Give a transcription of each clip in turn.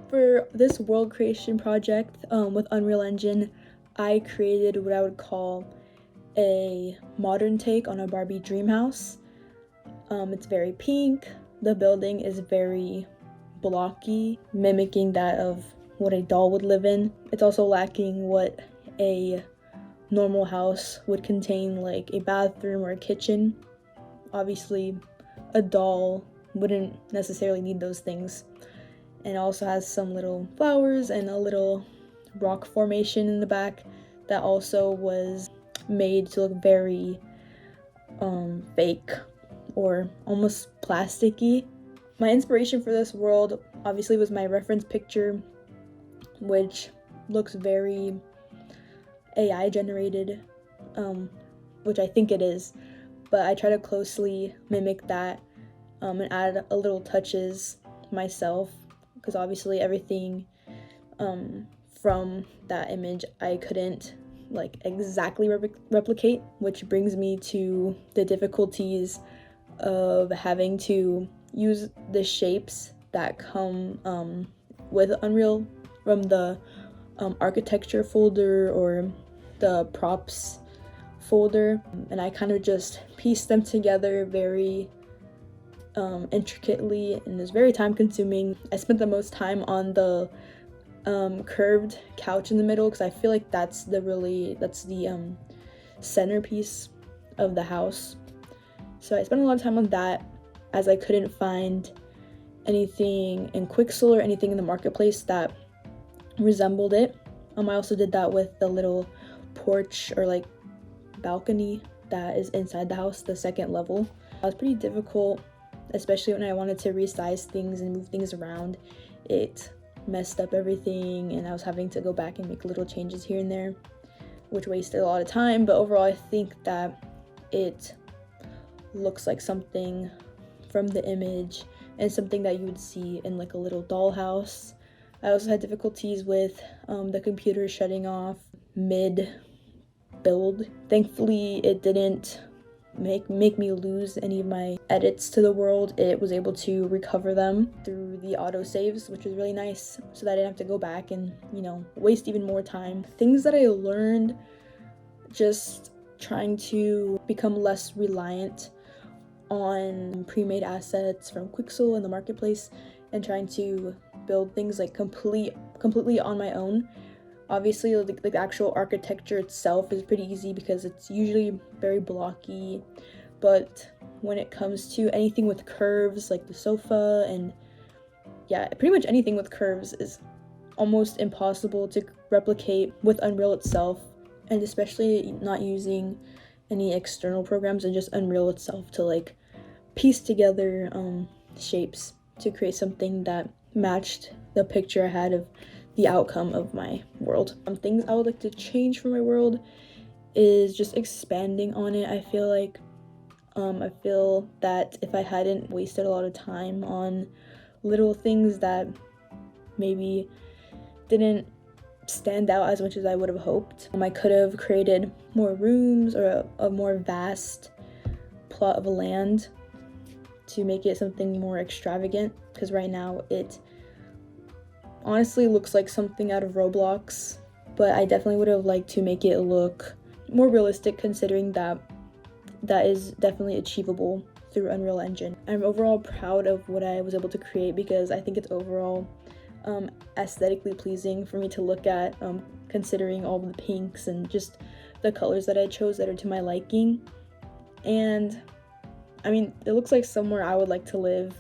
For this world creation project with Unreal Engine, I created what I would call a modern take on a Barbie dream house. It's very pink. The building is very blocky, mimicking that of what a doll would live in. It's also lacking what a normal house would contain, like a bathroom or a kitchen. Obviously, a doll wouldn't necessarily need those things. And it also has some little flowers and a little rock formation in the back that also was made to look very fake or almost plasticky. My inspiration for this world obviously was my reference picture, which looks very AI generated, which I think it is, but I try to closely mimic that and add a little touches myself, because obviously everything from that image I couldn't like exactly replicate, which brings me to the difficulties of having to use the shapes that come with Unreal from the architecture folder or the props folder, and I kind of just pieced them together very intricately, and it's very time consuming. I spent the most time on the curved couch in the middle because I feel like that's the centerpiece of the house. So I spent a lot of time on that, as I couldn't find anything in Quixel or anything in the marketplace that resembled it. I also did that with the little porch or like balcony that is inside the house, the second level. It was pretty difficult, especially when I wanted to resize things and move things around. It messed up everything, and I was having to go back and make little changes here and there, which wasted a lot of time. But overall, I think that it looks like something from the image and something that you would see in like a little dollhouse. I also had difficulties with the computer shutting off mid build. Thankfully, it didn't make me lose any of my edits to the world. It was able to recover them through the auto saves, which was really nice, so that I didn't have to go back and, you know, waste even more time. Things that I learned just trying to become less reliant on pre-made assets from Quixel in the marketplace and trying to build things like completely on my own. Obviously, the actual architecture itself is pretty easy because it's usually very blocky, but when it comes to anything with curves, like the sofa, and yeah, pretty much anything with curves is almost impossible to replicate with Unreal itself, and especially not using any external programs and just Unreal itself to like piece together shapes to create something that matched the picture I had of the outcome of my world. Things I would like to change for my world is just expanding on it. I feel like I feel that if I hadn't wasted a lot of time on little things that maybe didn't stand out as much as I would have hoped, I could have created more rooms or a more vast plot of land to make it something more extravagant, because right now it honestly looks like something out of Roblox, but I definitely would have liked to make it look more realistic, considering that is definitely achievable through Unreal Engine. I'm overall proud of what I was able to create because I think it's overall aesthetically pleasing for me to look at, considering all the pinks and just the colors that I chose that are to my liking. And I mean, it looks like somewhere I would like to live,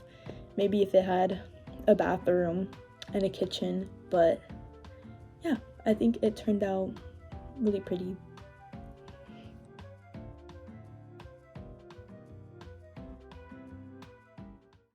maybe if it had a bathroom and a kitchen, but yeah, I think it turned out really pretty.